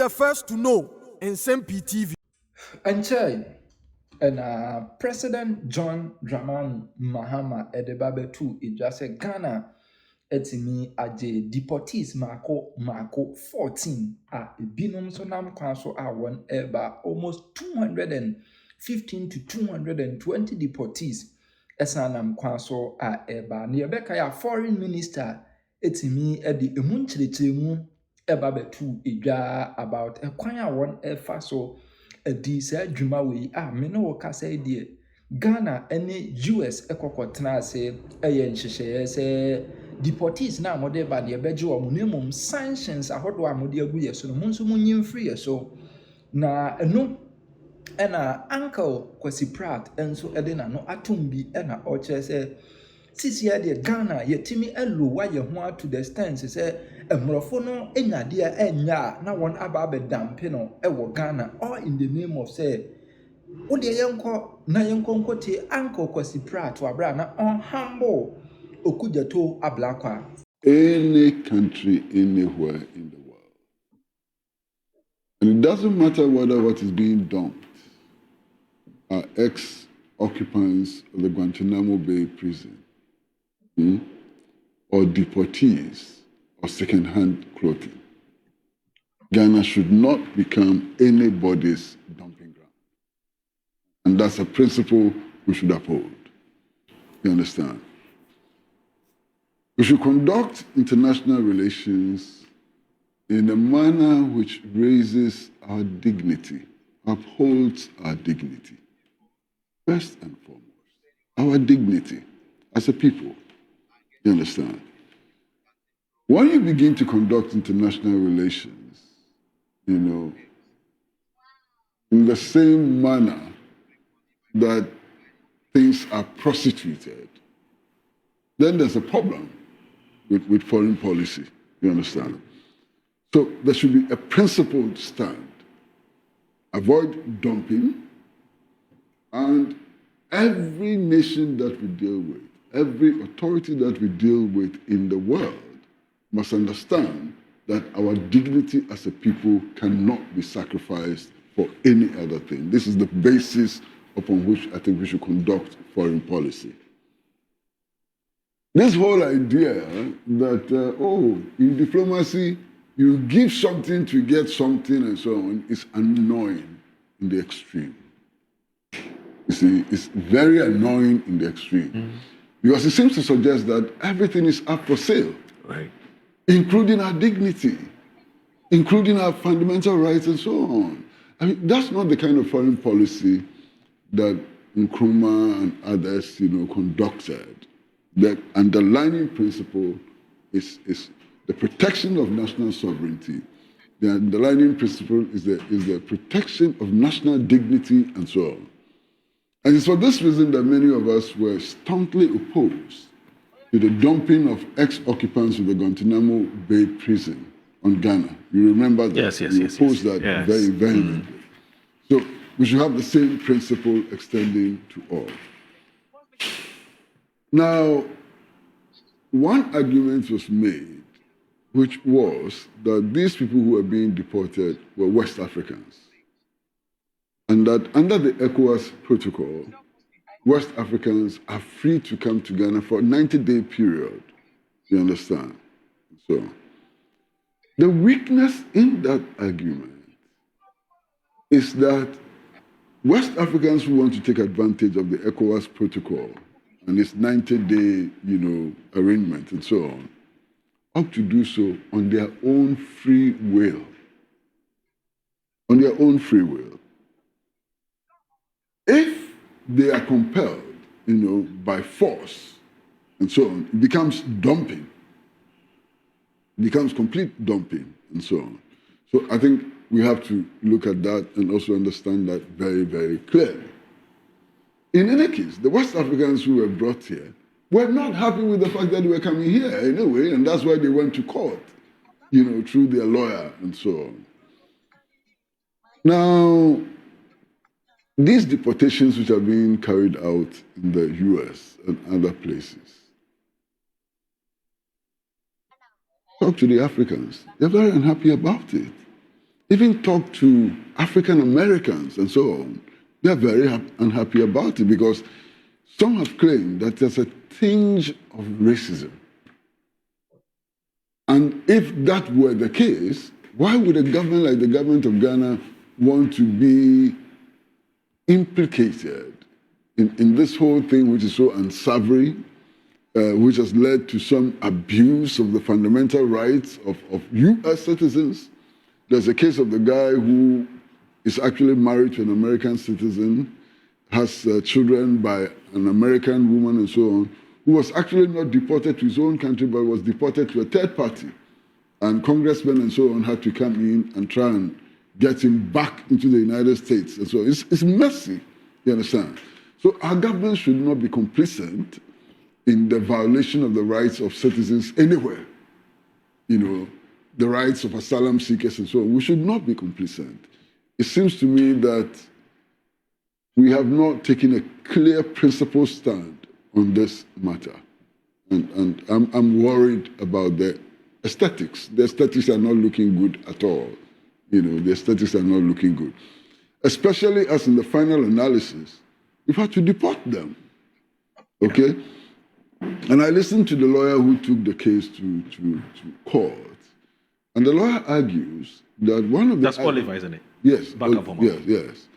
the first to know Nsem-Pii TV. And President John Dramani Mahama Edebabe too, it just said Ghana etimi aje deportees mako 14 binum so nam kwanso one eba almost 215 to 220 deportees esanam kwanso eba ne yebeka ya foreign minister etimi edi emu nkyerɛkyerɛmu eba betu edwa about ekwan a one efa so edi se adwuma we me no wo kasa die Ghana ene US ekokotena ase eye nhyehyɛ se deportees na amode ba de beje wo munimum sanctions ahodo amode agu yeso no munso munyim free yeso na eno ena uncle Kwesi Pratt enso ede na no atumbi ena o kire se sisi ya de Ghana yetimi elo wa ye ho to the stance se emrofo no enyade enya na won aba dampe no ewo Ghana all in the name of say ode yenko na yenko nkote uncle Kwesi Pratt wa bra na on humble Okudzeto ablakwa. Any country anywhere in the world, and it doesn't matter whether what is being dumped are ex-occupants of the Guantanamo Bay prison, or deportees, or second-hand clothing. Ghana should not become anybody's dumping ground. And that's a principle we should uphold. You understand? We should conduct international relations in a manner which raises our dignity, upholds our dignity. First and foremost, our dignity as a people. You understand? When you begin to conduct international relations, in the same manner that things are prostituted, then there's a problem with foreign policy. You understand? So there should be a principled stand. Avoid dumping, and every nation that we deal with, every authority that we deal with in the world must understand that our dignity as a people cannot be sacrificed for any other thing. This is the basis upon which I think we should conduct foreign policy. This whole idea that, in diplomacy, you give something to get something and so on is annoying in the extreme. You see, it's very annoying in the extreme. Because it seems to suggest that everything is up for sale. Right. Including our dignity, including our fundamental rights and so on. I mean, that's not the kind of foreign policy that Nkrumah and others, conducted. The underlying principle is the protection of national sovereignty. The underlying principle is the protection of national dignity and so on. And it's for this reason that many of us were staunchly opposed to the dumping of ex-occupants of the Guantanamo Bay prison on Ghana. You remember that? Yes. You opposed that very vehemently. So we should have the same principle extending to all. Now, one argument was made, which was that these people who were being deported were West Africans, and that under the ECOWAS protocol, West Africans are free to come to Ghana for a 90-day period. You understand? So, the weakness in that argument is that West Africans who want to take advantage of the ECOWAS protocol and its 90-day, arrangement and so on, ought to do so on their own free will. On their own free will. If they are compelled, by force and so on, it becomes dumping. It becomes complete dumping and so on. So I think we have to look at that and also understand that very, very clearly. In any case, the West Africans who were brought here were not happy with the fact that they were coming here anyway, and that's why they went to court, through their lawyer and so on. Now, these deportations which are being carried out in the US and other places, talk to the Africans. They're very unhappy about it. even talk to African Americans and so on, they're very unhappy about it because some have claimed that there's a tinge of racism. And if that were the case, why would a government like the government of Ghana want to be implicated in this whole thing, which is so unsavory, which has led to some abuse of the fundamental rights of U.S. citizens? There's a case of the guy who is actually married to an American citizen, has children by an American woman and so on, who was actually not deported to his own country, but was deported to a third party. And congressmen and so on had to come in and try and get him back into the United States. And so it's messy, you understand? So our government should not be complicit in the violation of the rights of citizens anywhere. You know, the rights of asylum seekers and so on. We should not be complicit. It seems to me that we have not taken a clear principled stand on this matter. And I'm worried about the aesthetics. The aesthetics are not looking good at all. You know, the aesthetics are not looking good. Especially as in the final analysis, we've had to deport them. Okay? And I listened to the lawyer who took the case to court. And the lawyer argues that one of the... That's Oliver, isn't it? Yes. Back up for yes.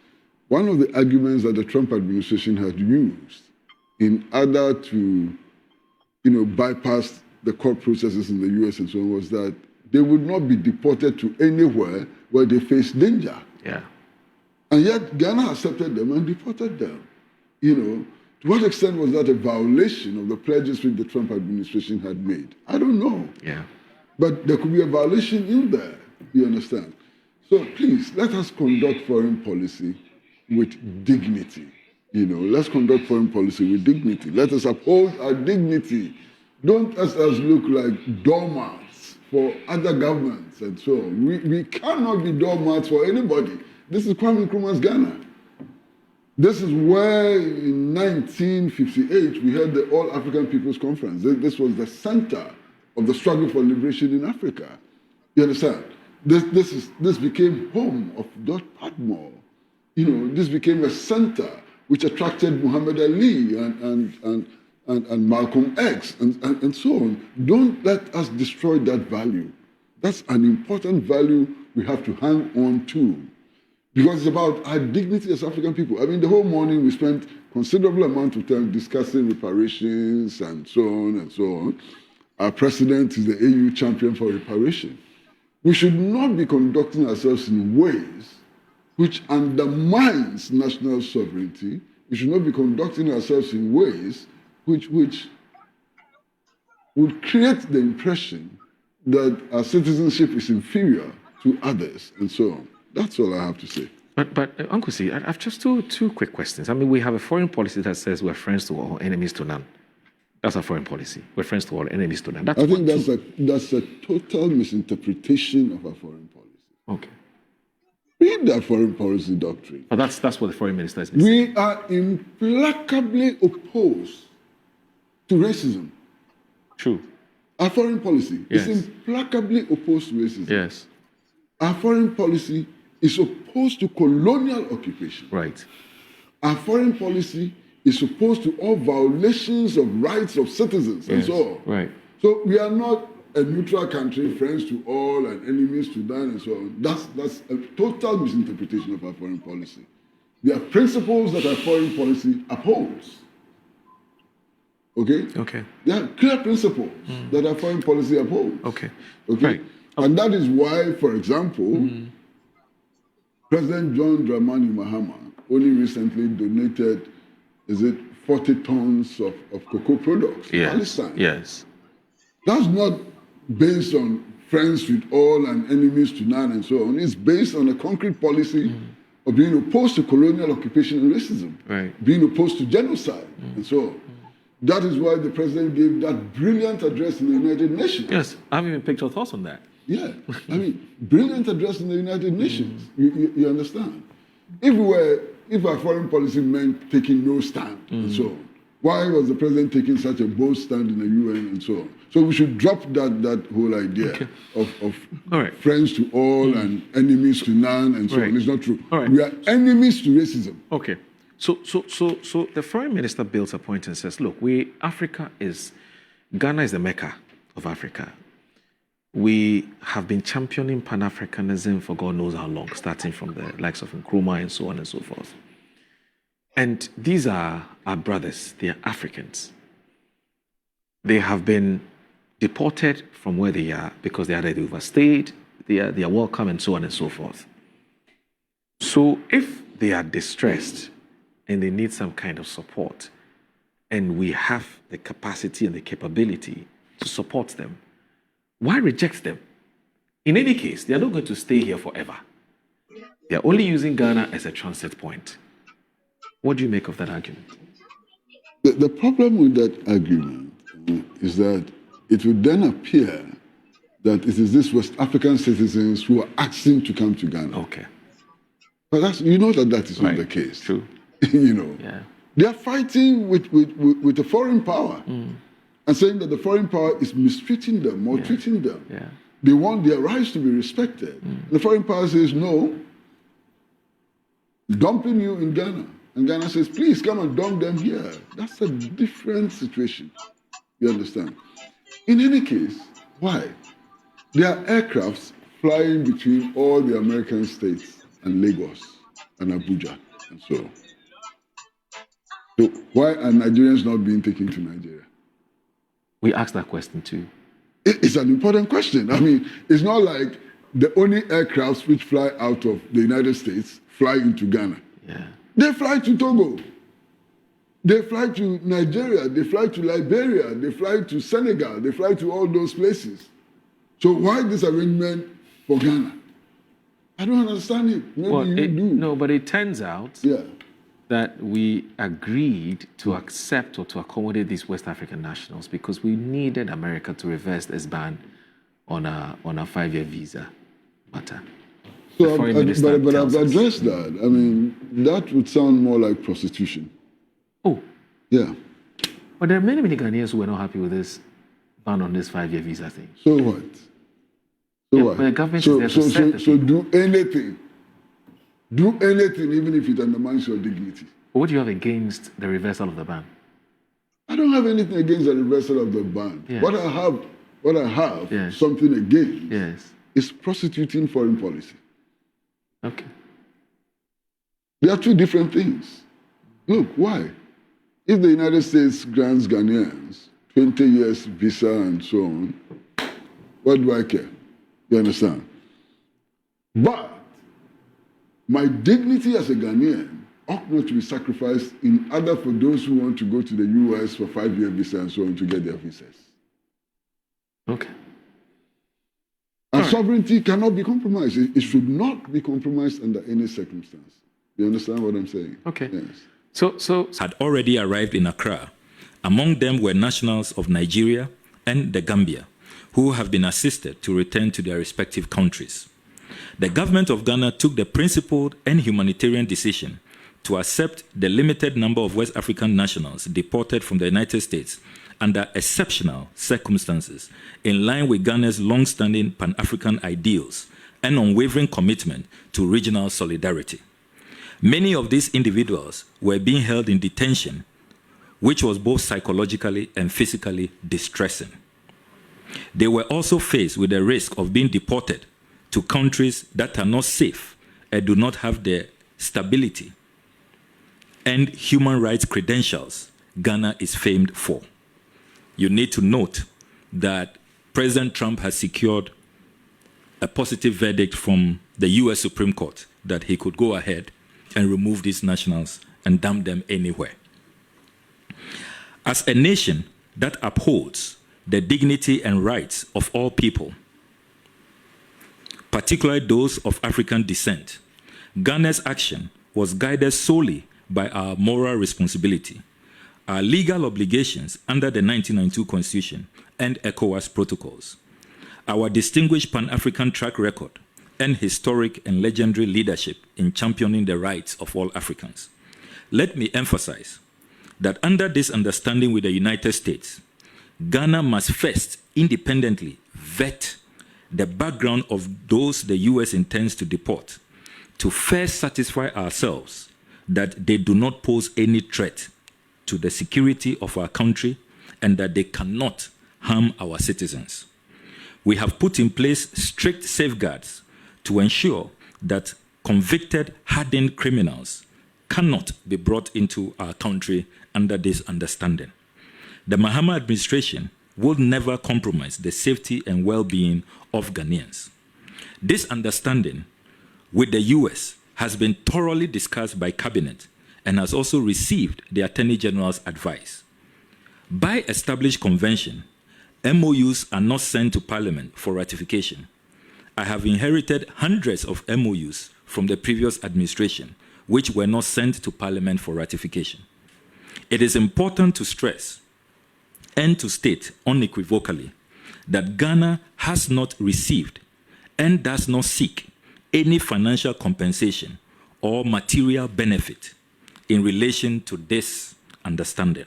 One of the arguments that the Trump administration had used in order to, bypass the court processes in the U.S. and so on was that they would not be deported to anywhere where they face danger. Yeah. And yet Ghana accepted them and deported them. To what extent was that a violation of the pledges which the Trump administration had made? I don't know. Yeah. But there could be a violation in there, you understand? So please, let us conduct foreign policy with dignity. Let's conduct foreign policy with dignity. Let us uphold our dignity. Don't let us look like doormats for other governments and so on. We cannot be doormats for anybody. This is Kwame Nkrumah's Ghana. This is where in 1958 we had the All African People's Conference. This was the center of the struggle for liberation in Africa. You understand? This became home of Dot Padmore. This became a center which attracted Muhammad Ali and Malcolm X and so on. Don't let us destroy that value. That's an important value we have to hang on to. Because it's about our dignity as African people. I mean, the whole morning we spent considerable amount of time discussing reparations and so on and so on. Our president is the AU champion for reparation. We should not be conducting ourselves in ways which undermines national sovereignty. We should not be conducting ourselves in ways which would create the impression that our citizenship is inferior to others and so on. That's all I have to say. But Uncle C, I've just two quick questions. I mean, we have a foreign policy that says we're friends to all, enemies to none. That's our foreign policy. We're friends to all, enemies to none. I think that's a total misinterpretation of our foreign policy. Okay. Read that foreign policy doctrine. But that's what the foreign minister is saying. We are implacably opposed to racism. True. Our foreign policy is implacably opposed to racism. Yes. Our foreign policy is opposed to colonial occupation. Right. Our foreign policy is opposed to all violations of rights of citizens and so on. Right. So we are not a neutral country, friends to all and enemies to none and so on. That's a total misinterpretation of our foreign policy. There are principles that our foreign policy upholds. Okay? Okay. There are clear principles that our foreign policy upholds. Okay. Okay? Right. And that is why, for example, President John Dramani Mahama only recently donated, 40 tons of cocoa products to Palestine. Yes. That's not based on friends with all and enemies to none and so on. It's based on a concrete policy of being opposed to colonial occupation and racism, right. Being opposed to genocide and so on. That is why the president gave that brilliant address in the United Nations. Yes, I haven't even picked your thoughts on that. Yeah, I mean, brilliant address in the United Nations. You understand? If our foreign policy meant taking no stand and so on, Why was the president taking such a bold stand in the UN and so on? So we should drop that whole idea of friends to all and enemies to none and so on. It's not true. We are enemies to racism. Okay. So the foreign minister builds a point and says, look, Ghana is the Mecca of Africa. We have been championing Pan-Africanism for God knows how long, starting from the likes of Nkrumah and so on and so forth. And these are our brothers. They are Africans. They have been deported from where they are because they are either overstayed, they are welcome and so on and so forth. So if they are distressed and they need some kind of support, and we have the capacity and the capability to support them, why reject them? In any case, they are not going to stay here forever. They are only using Ghana as a transit point. What do you make of that argument? The problem with that argument is that it would then appear that it is these West African citizens who are asking to come to Ghana. Okay. But that is not the case. True. Yeah. They are fighting with a foreign power and saying that the foreign power is mistreating them, maltreating them. Yeah. They want their rights to be respected. The foreign power says, no, dumping you in Ghana. And Ghana says, please come and dump them here. That's a different situation. You understand? In any case, why? There are aircrafts flying between all the American states and Lagos and Abuja and so on. So why are Nigerians not being taken to Nigeria? We asked that question too. It's an important question. I mean, it's not like the only aircrafts which fly out of the United States fly into Ghana. Yeah. They fly to Togo. They fly to Nigeria. They fly to Liberia. They fly to Senegal. They fly to all those places. So why this arrangement for Ghana? I don't understand it. Maybe you do. No, but it turns out that we agreed to accept or to accommodate these West African nationals because we needed America to reverse this ban on a 5-year visa matter. So, but I've addressed that. I mean, that would sound more like prostitution. Oh. Yeah. But there are many Ghanaians who were not happy with this ban on this 5-year visa thing. So what? So what? But the government is there to set the so do anything. Do anything, even if it undermines your dignity. But what do you have against the reversal of the ban? I don't have anything against the reversal of the ban. Yes. What I have something against is prostituting foreign policy. Okay. They are two different things. Look, why? If the United States grants Ghanaians 20 years visa and so on, what do I care? You understand? But my dignity as a Ghanaian ought not to be sacrificed in order for those who want to go to the US for 5-year visa and so on to get their visas. Okay. And sovereignty cannot be compromised. It should not be compromised under any circumstance. You understand what I'm saying? Okay. Yes. So had already arrived in Accra. Among them were nationals of Nigeria and the Gambia, who have been assisted to return to their respective countries. The government of Ghana took the principled and humanitarian decision to accept the limited number of West African nationals deported from the United States under exceptional circumstances, in line with Ghana's long-standing Pan-African ideals and unwavering commitment to regional solidarity. Many of these individuals were being held in detention, which was both psychologically and physically distressing. They were also faced with the risk of being deported to countries that are not safe and do not have the stability and human rights credentials Ghana is famed for. You need to note that President Trump has secured a positive verdict from the US Supreme Court that he could go ahead and remove these nationals and dump them anywhere. As a nation that upholds the dignity and rights of all people, particularly those of African descent, Ghana's action was guided solely by our moral responsibility, our legal obligations under the 1992 Constitution and ECOWAS protocols, our distinguished Pan-African track record, and historic and legendary leadership in championing the rights of all Africans. Let me emphasize that under this understanding with the United States, Ghana must first independently vet the background of those the U.S. intends to deport to first satisfy ourselves that they do not pose any threat to the security of our country and that they cannot harm our citizens. We have put in place strict safeguards to ensure that convicted, hardened criminals cannot be brought into our country under this understanding. The Mahama administration will never compromise the safety and well-being of Ghanaians. This understanding with the U.S. has been thoroughly discussed by Cabinet and has also received the Attorney General's advice. By established convention, MOUs are not sent to Parliament for ratification. I have inherited hundreds of MOUs from the previous administration, which were not sent to Parliament for ratification. It is important to stress and to state unequivocally that Ghana has not received and does not seek any financial compensation or material benefit in relation to this understanding.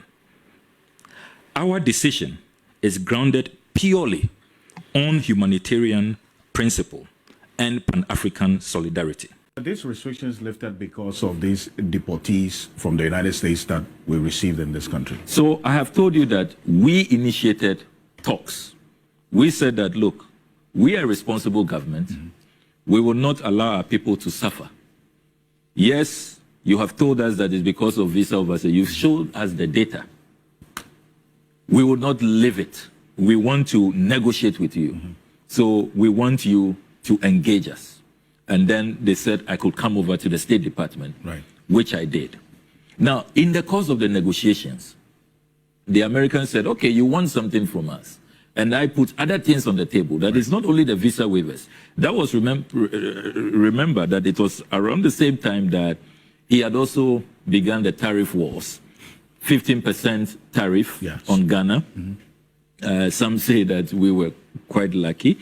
Our decision is grounded purely on humanitarian principle and Pan-African solidarity. Are these restrictions lifted because of these deportees from the United States that we received in this country? So I have told you that we initiated talks. We said that, look, we are a responsible government. Mm-hmm. We will not allow our people to suffer. Yes, you have told us that it's because of visa oversight. You've showed us the data. We will not live it. We want to negotiate with you. Mm-hmm. So we want you to engage us. And then they said I could come over to the State Department, right, which I did. Now, in the course of the negotiations, the Americans said, okay, you want something from us. And I put other things on the table. That is not only the visa waivers. That was, remember that it was around the same time that he had also begun the tariff wars. 15% tariff on Ghana. Mm-hmm. Some say that we were quite lucky.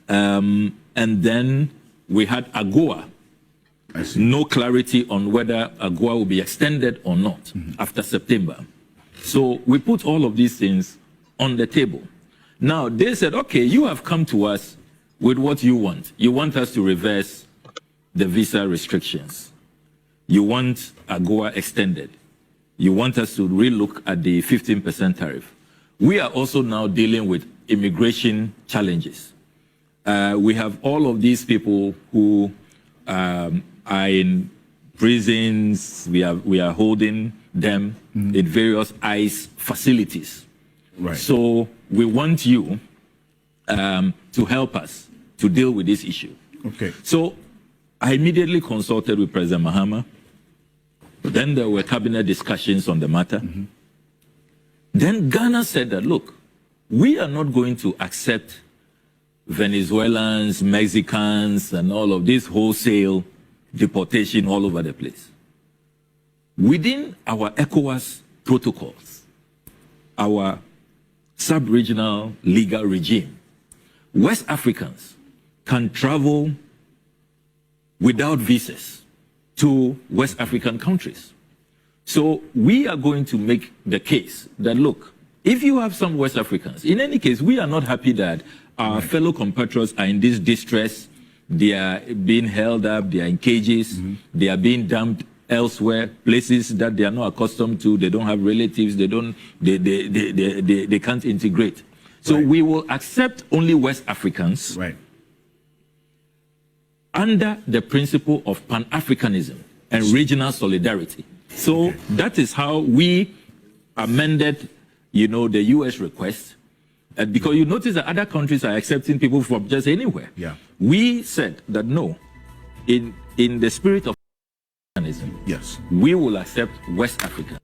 And then we had AGOA. No clarity on whether AGOA will be extended or not after September. So we put all of these things on the table. Now, they said, okay, you have come to us with what you want. You want us to reverse the visa restrictions. You want AGOA extended. You want us to relook at the 15% tariff. We are also now dealing with immigration challenges. We have all of these people who are in prisons. We are holding them in various ICE facilities. Right. So we want you to help us to deal with this issue. Okay. So I immediately consulted with President Mahama. Then there were cabinet discussions on the matter. Mm-hmm. Then Ghana said that, look, we are not going to accept Venezuelans, Mexicans, and all of this wholesale deportation all over the place. Within our ECOWAS protocols, our sub-regional legal regime, West Africans can travel without visas to West African countries. So we are going to make the case that, look, if you have some West Africans, in any case, we are not happy that our fellow compatriots are in this distress. They are being held up, they are in cages, they are being dumped elsewhere, places that they are not accustomed to, they don't have relatives, they can't integrate. So we will accept only West Africans under the principle of Pan-Africanism and regional solidarity. So that is how we amended, the U.S. request. Because you notice that other countries are accepting people from just anywhere. Yeah. We said that no, in the spirit of Pan-Africanism, we will accept West Africa.